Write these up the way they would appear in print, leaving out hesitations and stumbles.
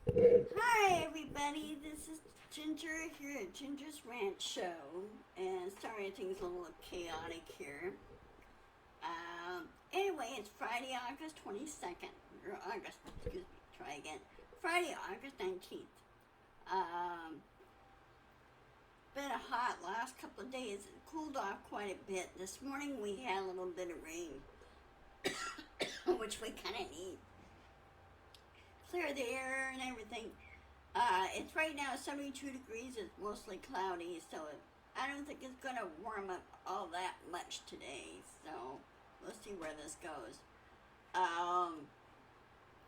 Hi everybody, this is Ginger here at Ginger's Rant Show, and sorry things a little chaotic here. Anyway, it's Friday, August 22nd, or August, excuse me, try again. Friday, August 19th. Um, been a hot last couple of days. It cooled off quite a bit. This morning we had a little bit of rain, which we kind of need. Clear the air and everything. It's right now 72 degrees. It's mostly cloudy, so I don't think it's gonna warm up all that much today. So we'll see where this goes. Um,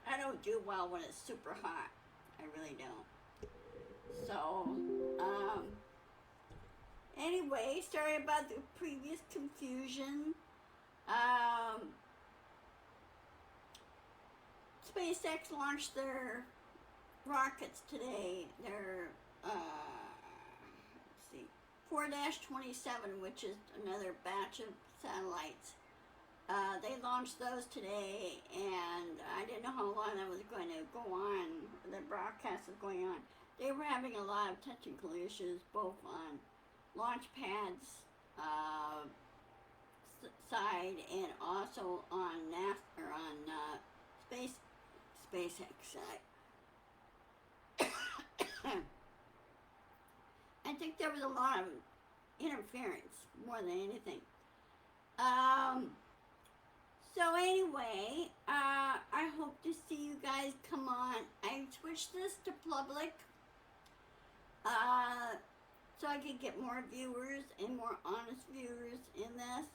I don't do well when it's super hot. I really don't. So, um, anyway, sorry about the previous confusion. Um, SpaceX launched their rockets today. Their let's see, 4-27, which is another batch of satellites. They launched those today, and I didn't know how long that was going to go on. The broadcast was going on. They were having a lot of technical issues, both on launch pads side and also on NASA or on space SpaceX side. I think there was a lot of interference more than anything. Um, so anyway, I hope to see you guys come on. I switched this to public, uh, so I can get more viewers and more honest viewers in this.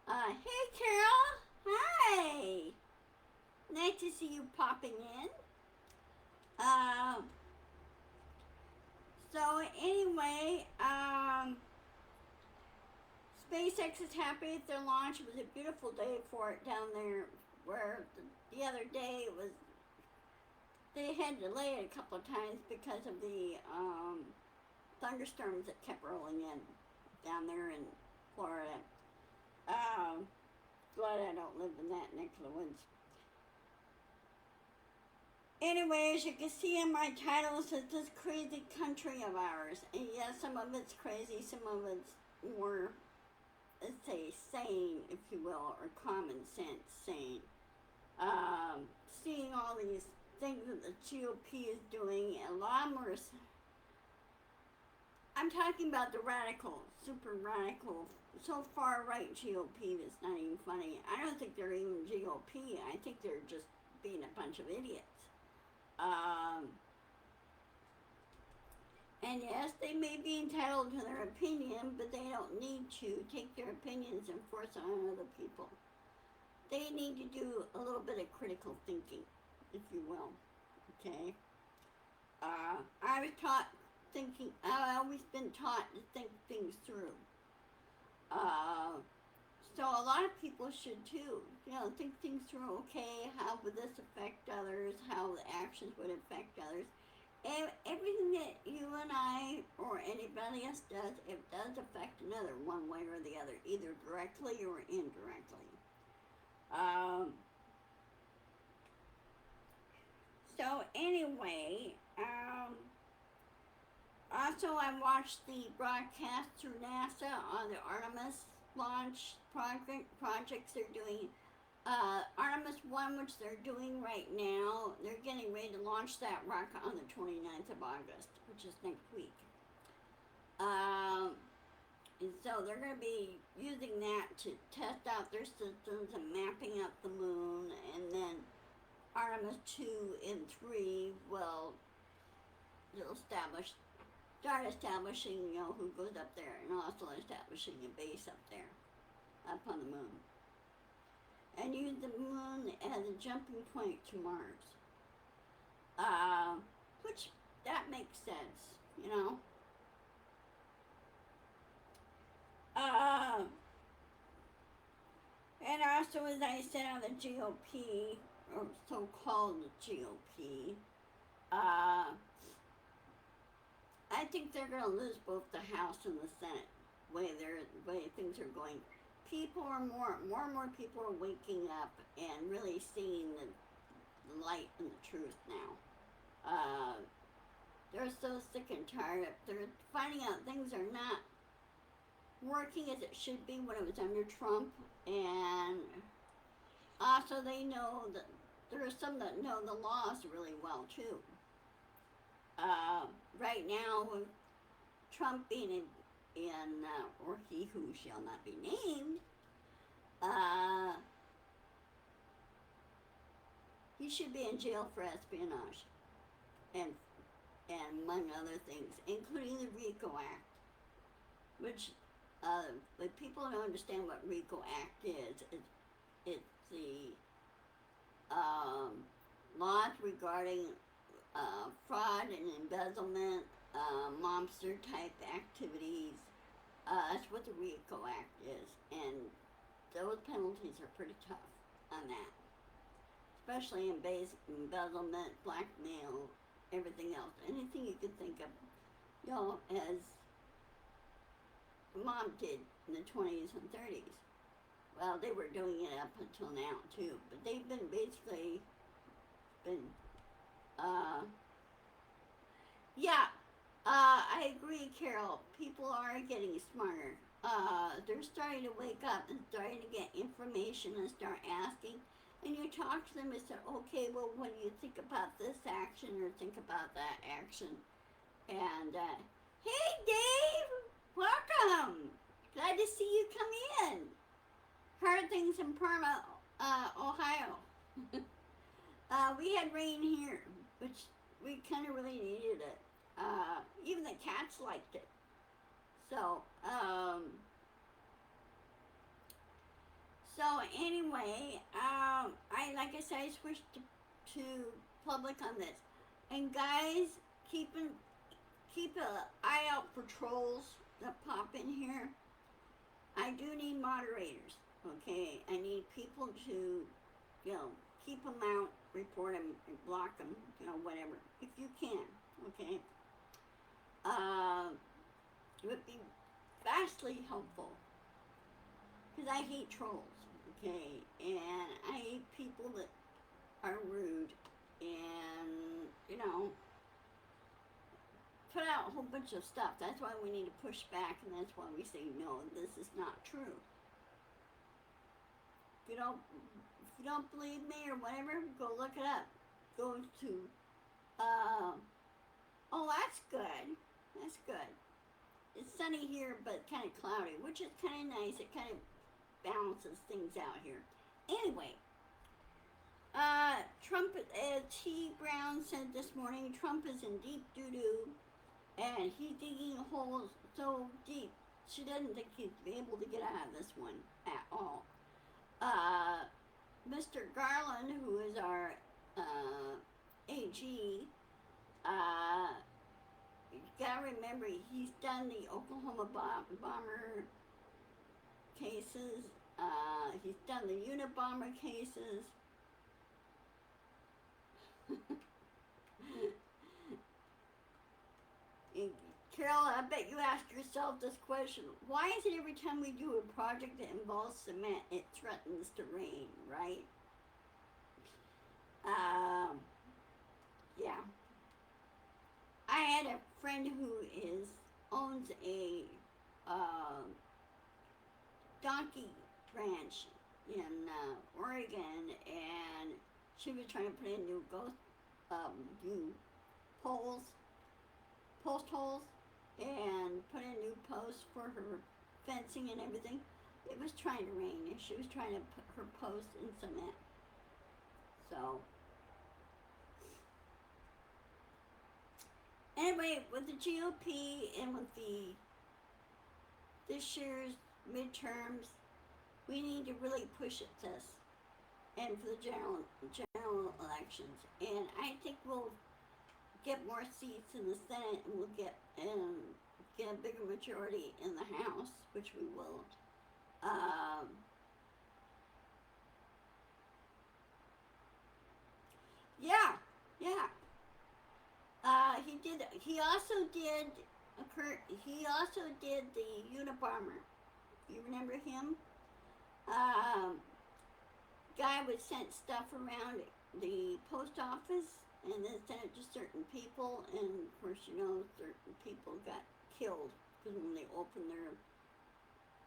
Hey Carol, hi. Nice to see you popping in. Um, so anyway, SpaceX is happy at their launch. It was a beautiful day for it down there. Where the other day it was, they had to delay it a couple of times because of the thunderstorms that kept rolling in down there in Florida. Um, Glad I don't live in that neck of the woods. Anyway, as you can see in my title, it says this crazy country of ours. And yes, some of it's crazy, some of it's more, let's say, sane, if you will, or common sense sane. Seeing all these things that the GOP is doing, a lot more. I'm talking about the radical, super radical, so far right GOP that's not even funny. I don't think they're even GOP. I think they're just being a bunch of idiots. Um, and yes, they may be entitled to their opinion, but they don't need to take their opinions and force it on other people. They need to do a little bit of critical thinking, if you will. Okay? I was taught thinking, I've always been taught to think things through. Uh, so a lot of people should too. You know, think things through. Okay, how would this affect others? How the actions would affect others? And everything that you and I or anybody else does, it does affect another one way or the other, either directly or indirectly. Um, so anyway, also I watched the broadcast through NASA on the Artemis launch projects they're doing. Artemis 1, which they're doing right now, they're getting ready to launch that rocket on the 29th of August, which is next week. And so they're going to be using that to test out their systems and mapping out the moon, and then Artemis 2 and 3 will start establishing, you know, who goes up there, and also establishing a base up there, up on the moon. And use the moon as a jumping point to Mars. Which, that makes sense, you know. And also, as I said on the GOP, or so-called GOP, I think they're going to lose both the House and the Senate. Way things are going. People are more and more people are waking up and really seeing the light and the truth now. Uh, they're so sick and tired. They're finding out things are not working as it should be when it was under Trump, and also they know that there are some that know the laws really well too. Uh, right now, with Trump being or he who shall not be named, uh, he should be in jail for espionage and among other things, including the RICO Act, which if people don't understand what RICO Act is, it's the laws regarding fraud and embezzlement, mobster type activities. That's what the RICO Act is, and those penalties are pretty tough on that, especially in embezzlement, blackmail, everything else, anything you could think of, as Mom did in the 20s and 30s. Well, they were doing it up until now too, but they've been basically yeah. I agree, Carol. People are getting smarter. They're starting to wake up and starting to get information and start asking. And you talk to them and say, okay, well, what do you think about this action or think about that action? And, hey, Dave, welcome. Glad to see you come in. How are things in Parma, Ohio? We had rain here, which we kind of really needed it. Even the cats liked it. So, anyway, like I said, I switched to public on this. And guys, keep an eye out for trolls that pop in here. I do need moderators, okay? I need people to, keep them out, report them, block them, whatever, if you can, okay? It would be vastly helpful, because I hate trolls, okay? And I hate people that are rude and, put out a whole bunch of stuff. That's why we need to push back, and that's why we say, no, this is not true. If you don't believe me or whatever, go look it up. Go to, oh, that's good. That's good. It's sunny here, but kind of cloudy, which is kind of nice. It kind of balances things out here. Anyway, Trump, T. Brown said this morning, Trump is in deep doo-doo, and he's digging holes so deep, she doesn't think he'd be able to get out of this one at all. Mr. Garland, who is our AG, you gotta remember, he's done the Oklahoma bomber cases, he's done the Unabomber cases. Carol, I bet you ask yourself this question: why is it every time we do a project that involves cement, it threatens to rain, right? Yeah. I had a friend who owns a donkey ranch in Oregon, and she was trying to put in new new post holes, and put in new posts for her fencing and everything. It was trying to rain, and she was trying to put her post in cement. So, anyway, with the GOP and with this year's midterms, we need to really push at this, and for the general elections. And I think we'll get more seats in the Senate, and we'll get a bigger majority in the House, which we will. Yeah. He did. He also did. He also did the Unabomber. You remember him? Guy would send stuff around the post office, and then sent it to certain people, and of course, certain people got killed because when they opened their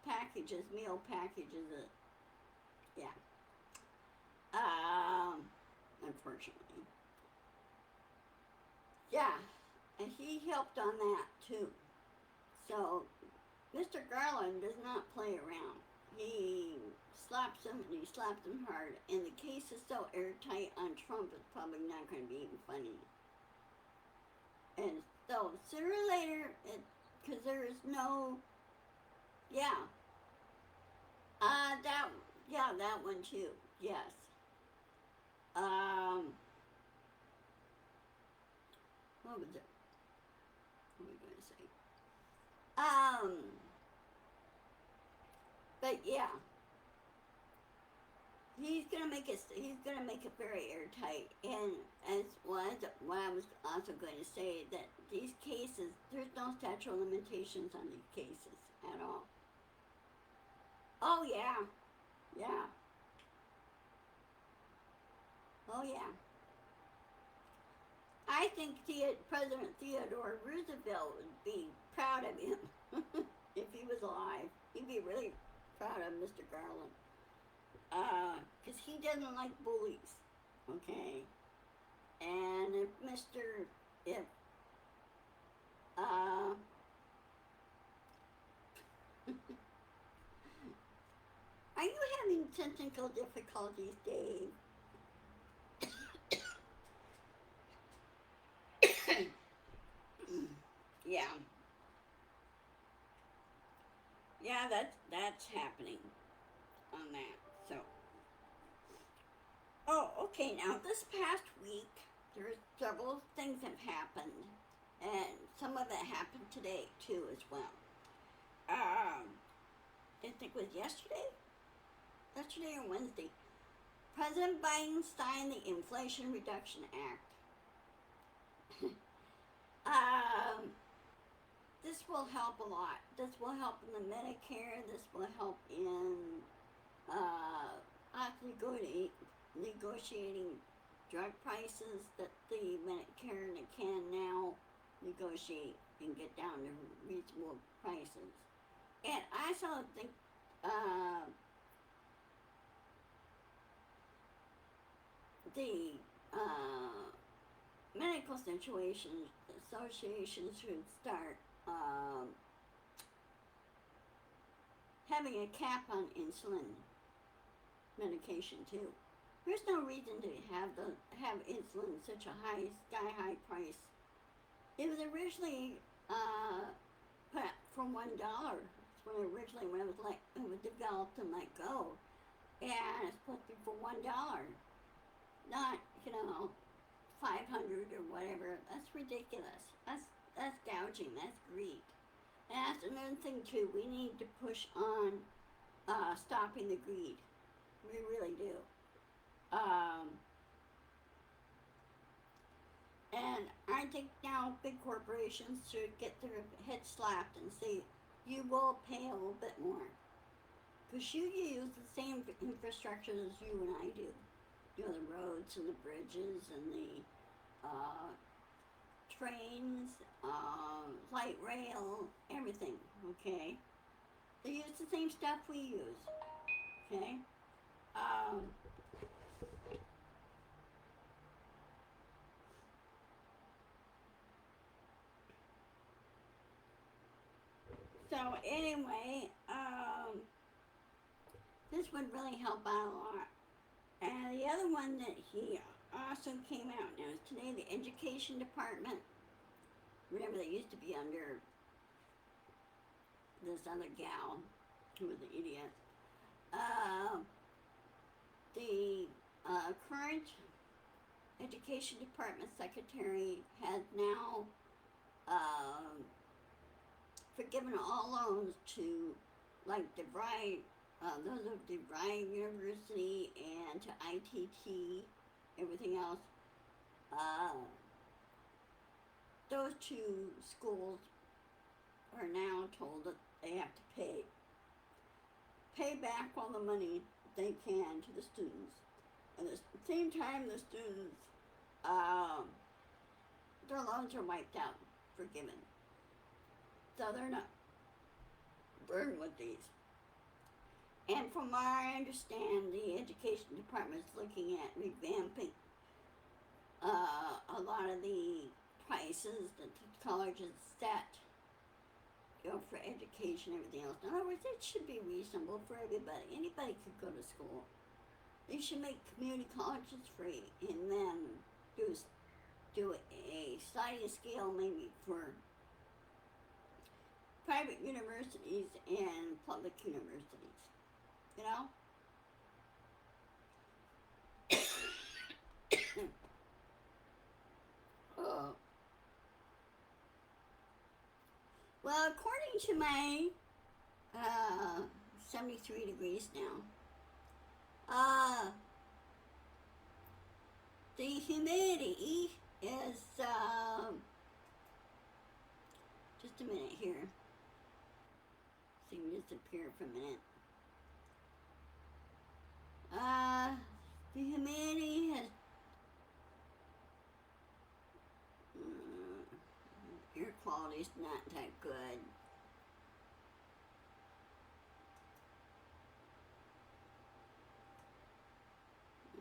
packages, meal packages, yeah, unfortunately, yeah, and he helped on that too. So Mr. Garland does not play around. He slaps him, and he slaps him hard. And the case is so airtight on Trump, it's probably not going to be even funny. And so sooner or later, because there is no, yeah, that one too. Yes. Um, what was it? What was I going to say? But yeah, he's gonna make it. He's gonna make it very airtight. And as was what I was also going to say, that these cases, there's no statute of limitations on these cases at all. Oh yeah, yeah. Oh yeah. I think President Theodore Roosevelt would be proud of him if he was alive. He'd be really proud of Mr. Garland. Because he doesn't like bullies, okay? And if, uh, are you having technical difficulties, Dave? Yeah, yeah, that's happening on that. So, oh, okay. Now this past week, there's several things have happened, and some of it happened today too as well. Um, I think it was yesterday or Wednesday. President Biden signed the Inflation Reduction Act. um, this will help a lot. This will help in the Medicare. This will help in actually negotiating drug prices that the Medicare can now negotiate and get down to reasonable prices. And I also think the medical associations should start having a cap on insulin medication too. There's no reason to have insulin such a sky high price. It was originally put for $1. When it was developed and let go, and it's supposed to be for $1, not 500 or whatever. That's ridiculous. That's gouging. That's greed. And that's another thing too. We need to push on stopping the greed. We really do. And I think now big corporations should get their heads slapped and say, you will pay a little bit more. Because you use the same infrastructure as you and I do. The roads and the bridges and the trains, light rail, everything, okay? They use the same stuff we use, okay? So anyway, this would really help out a lot. And the other one that he also came out now is today, the Education Department. Remember, they used to be under this other gal who was an idiot. The current Education Department Secretary has now forgiven all loans to, like, DeVry, those of DeVry University and to ITT, everything else. Those two schools are now told that they have to pay back all the money they can to the students. And at the same time, the students um, their loans are wiped out, forgiven. So they're not burdened with these. And from what I understand, the education department is looking at revamping a lot of the prices that the colleges set, for education and everything else. In other words, it should be reasonable for everybody. Anybody could go to school. They should make community colleges free, and then do a sliding scale maybe for private universities and public universities. You know? uh, well, according to my 73 degrees now, the humidity is, just a minute here. See me disappear for a minute. The humidity has, air quality's not that good.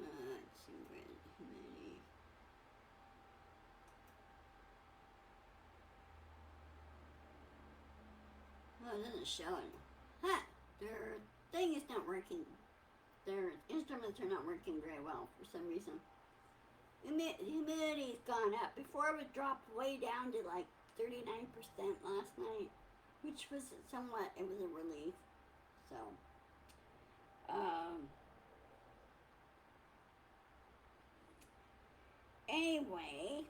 Let's see, where's the humidity? Oh, it doesn't show it. Huh, their thing is not working. Their instruments are not working very well for some reason. Humidity's gone up. Before it was dropped way down to like 39% last night, which was somewhat, it was a relief. So, anyway,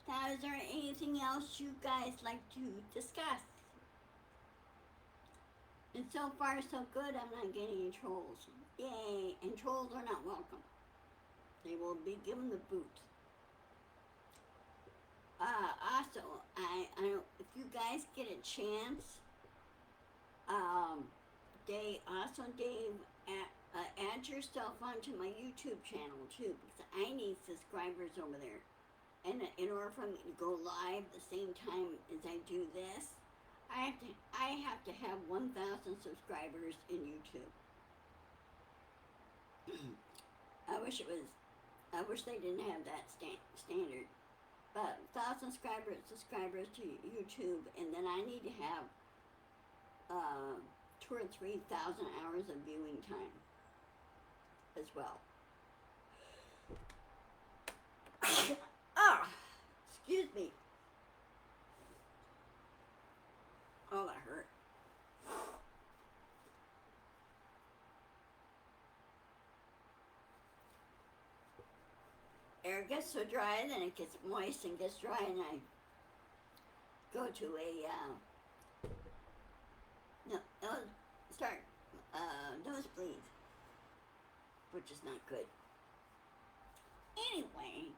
now is there anything else you guys like to discuss? And so far so good, I'm not getting any trolls. Yay, and trolls are not welcome. They will be given the boot. Also, I don't, if you guys get a chance, Dave, add yourself onto my YouTube channel too, because I need subscribers over there. And in order for me to go live the same time as I do this, I have to have 1,000 subscribers in YouTube. I wish they didn't have that standard. But 1,000 subscribers to YouTube, and then I need to have 2,000 or 3,000 hours of viewing time as well. Oh, excuse me. Oh, that hurt. Air gets so dry, then it gets moist and gets dry, and I go to nosebleed, which is not good. Anyway,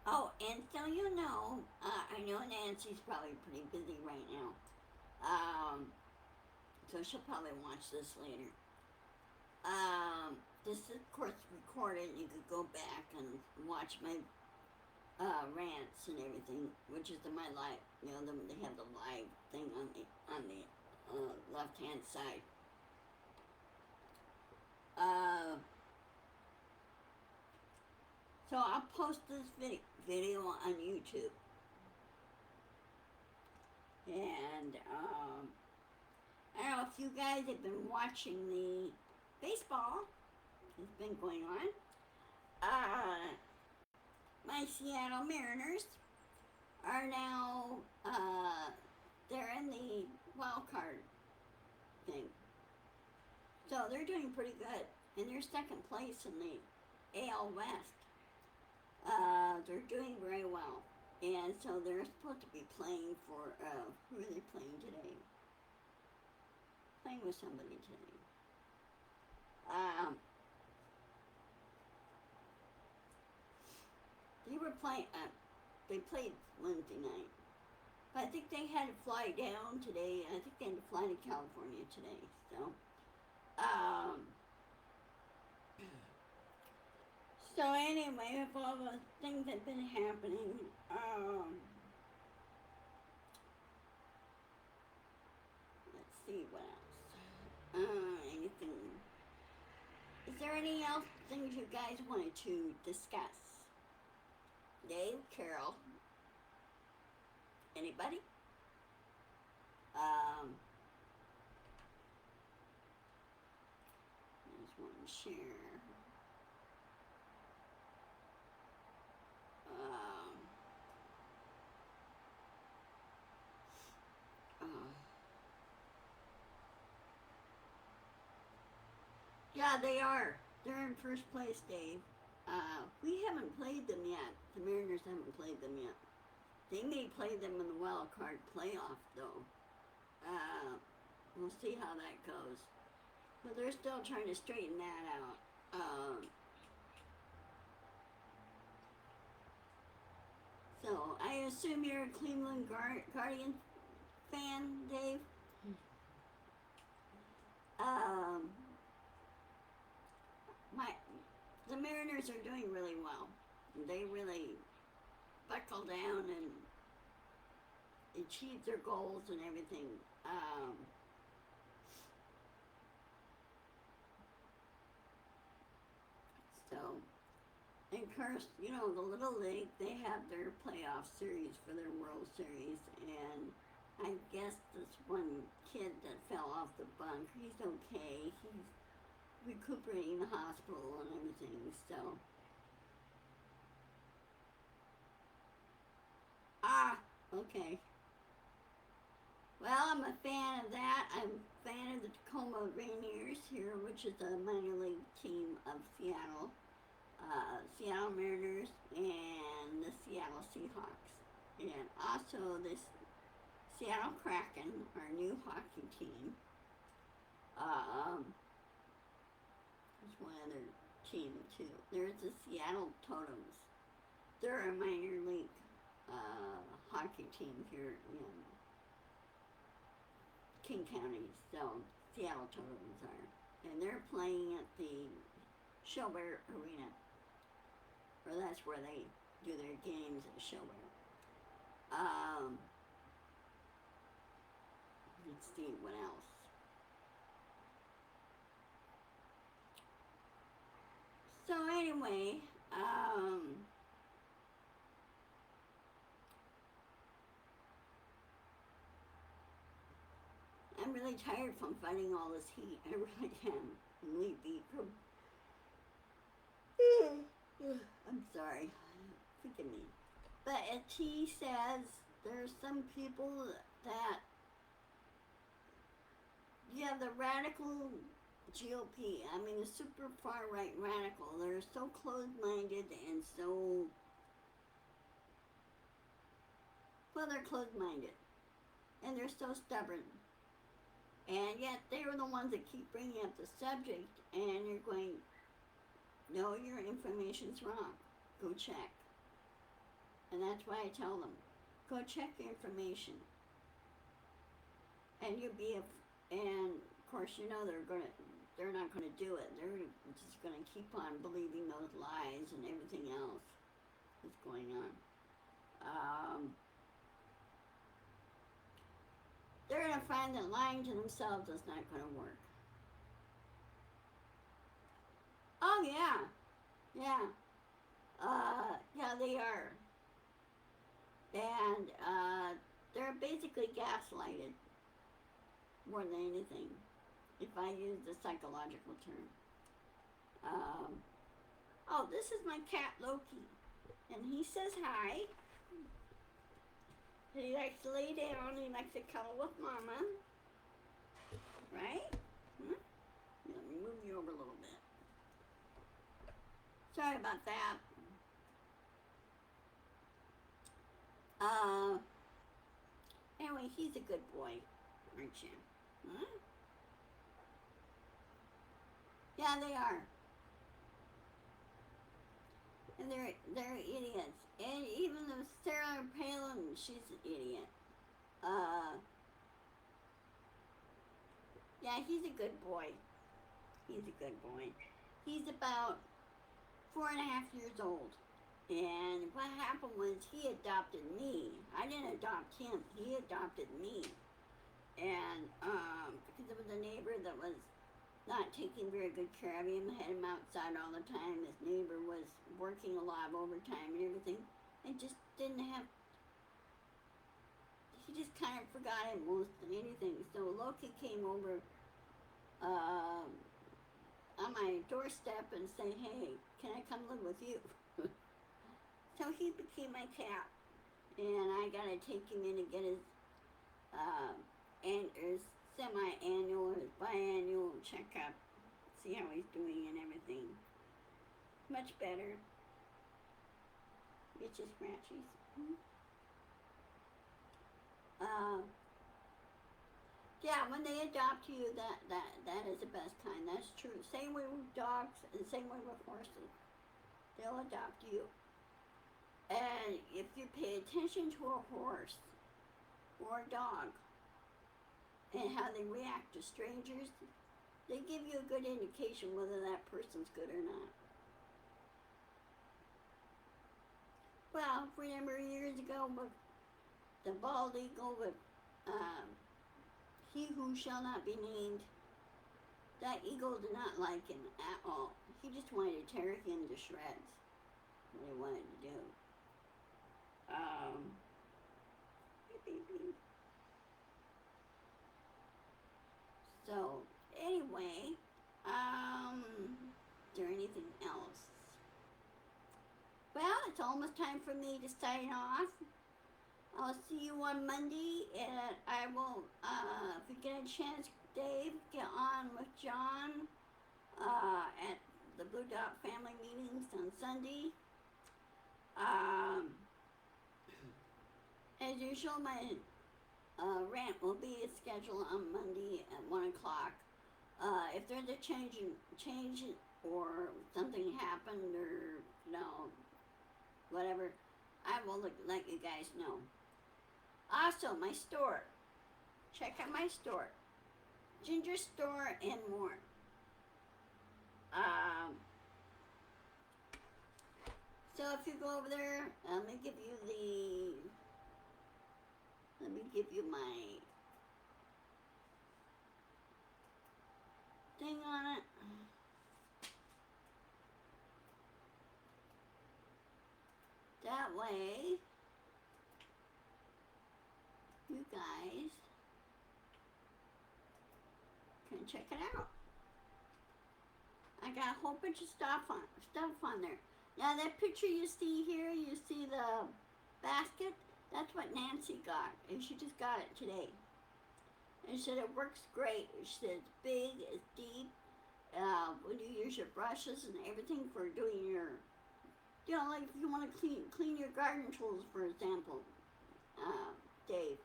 oh, and so you know, I know Nancy's probably pretty busy right now, so she'll probably watch this later. This is of course recorded. You could go back and watch my rants and everything, which is in my live. You know, they have the live thing on the left hand side. So I'll post this video on YouTube, and I don't know if you guys have been watching the baseball that's been going on. My Seattle Mariners are now, they're in the wild card thing. So they're doing pretty good. And they're second place in the AL West. They're doing very well. And so they're supposed to be playing for, who are they playing today? Playing with somebody today. They were playing, they played Wednesday night. But I think they had to fly down today. I think they had to fly to California today. So, anyway, of all the things that have been happening, let's see what else. Anything? Is there any else things you guys wanted to discuss? Dave, Carol, anybody? I just want to share. Uh, yeah, they are. They're in first place, Dave. We haven't played them yet. The Mariners haven't played them yet. They may play them in the wild card playoff, though. We'll see how that goes. But they're still trying to straighten that out. So I assume you're a Cleveland Guardian fan, Dave. My the Mariners are doing really well. They really buckle down and achieve their goals and everything. So, and of course, you know, the Little League, they have their playoff series for their World Series, and I guess this one kid that fell off the bunk, he's okay. He's recuperating in the hospital and everything, so. Okay. Well, I'm a fan of that. I'm a fan of the Tacoma Rainiers here, which is a minor league team of Seattle. Seattle Mariners and the Seattle Seahawks. And also this Seattle Kraken, our new hockey team. There's one other team too. There's the Seattle Totems. They're a minor league hockey team here in King County. So Seattle Totems are. And they're playing at the Shelburne Arena. Or that's where they do their games at Shelburne. Let's see what else. So anyway, I'm really tired from fighting all this heat. I really am. I'm really beat from. I'm sorry. Forgive me. But T says there's some people that, yeah, the radical GOP, I mean the super far right radical, they're so closed-minded and so, well, they're closed-minded. And they're so stubborn. And yet they were the ones that keep bringing up the subject, and you're going, no, your information's wrong. Go check. And that's why I tell them, go check the information. And you'll be, and of course, you know they're not gonna do it. They're just gonna keep on believing those lies and everything else that's going on. They're gonna find that lying to themselves is not gonna work. Oh yeah, yeah, yeah, they are. And they're basically gaslighted more than anything, if I use the psychological term. Oh, this is my cat Loki, and he says hi. He likes to lay down, he likes to cuddle with Mama, right? Let me move you over a little bit. Sorry about that. Anyway, he's a good boy, aren't you? Huh? Yeah, they are. And they're idiots. And even though Sarah Palin, she's an idiot. Yeah, he's a good boy. He's a good boy. He's about 4.5 years old. And what happened was he adopted me. I didn't adopt him. He adopted me. And because there was a neighbor that was not taking very good care of him, had him outside all the time. This neighbor was working a lot of overtime and everything, and just didn't have. He just kind of forgot him most than anything. So Loki came over on my doorstep and said, "Hey, can I come live with you?" So he became my cat, and I gotta take him in and get his and his semi-annual or his biannual checkup, see how he's doing and everything. Much better. Get your scratchies. Yeah, when they adopt you, that is the best kind. That's true. Same way with dogs and same way with horses. They'll adopt you. And if you pay attention to a horse or a dog and how they react to strangers, they give you a good indication whether that person's good or not. Well, remember years ago with the bald eagle with he who shall not be named, that eagle did not like him at all. He just wanted to tear him to shreds. What he wanted to do. So, anyway, is there anything else? Well, it's almost time for me to sign off. I'll see you on Monday, and I will, if you get a chance, Dave, get on with John at the Blue Dot family meetings on Sunday. As usual, my rant will be scheduled on Monday at 1 o'clock. If there's a change or something happened or, whatever, I will let you guys know. Also, my store. Check out my store. Ginger store and more. So if you go over there, let me give you my thing on it. That way, you guys can check it out. I got a whole bunch of stuff on there. Now that picture you see here, you see the basket, that's what Nancy got, and she just got it today. And she said it works great. She said it's big, it's deep. When you use your brushes and everything for doing your, like if you want to clean your garden tools, for example, Dave,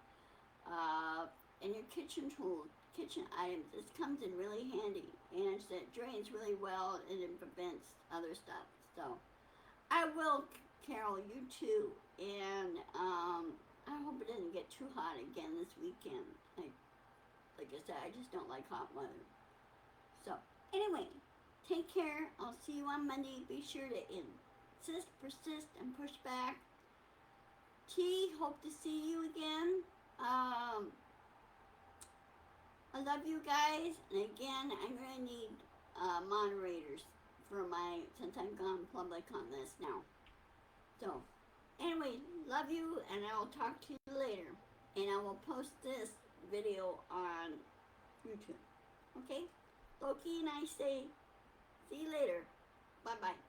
and your kitchen tools, kitchen items, this comes in really handy, and it drains really well and it prevents other stuff. So I will, Carol, you too, and I hope it doesn't get too hot again this weekend. Like I said, I just don't like hot weather. So anyway, take care. I'll see you on Monday. Be sure to insist, persist, and push back. T, hope to see you again. I love you guys, and again, I'm going to need moderators for since I'm gone public on this now. So, anyway, love you, and I will talk to you later. And I will post this video on YouTube. Okay? Loki and I say, see you later. Bye-bye.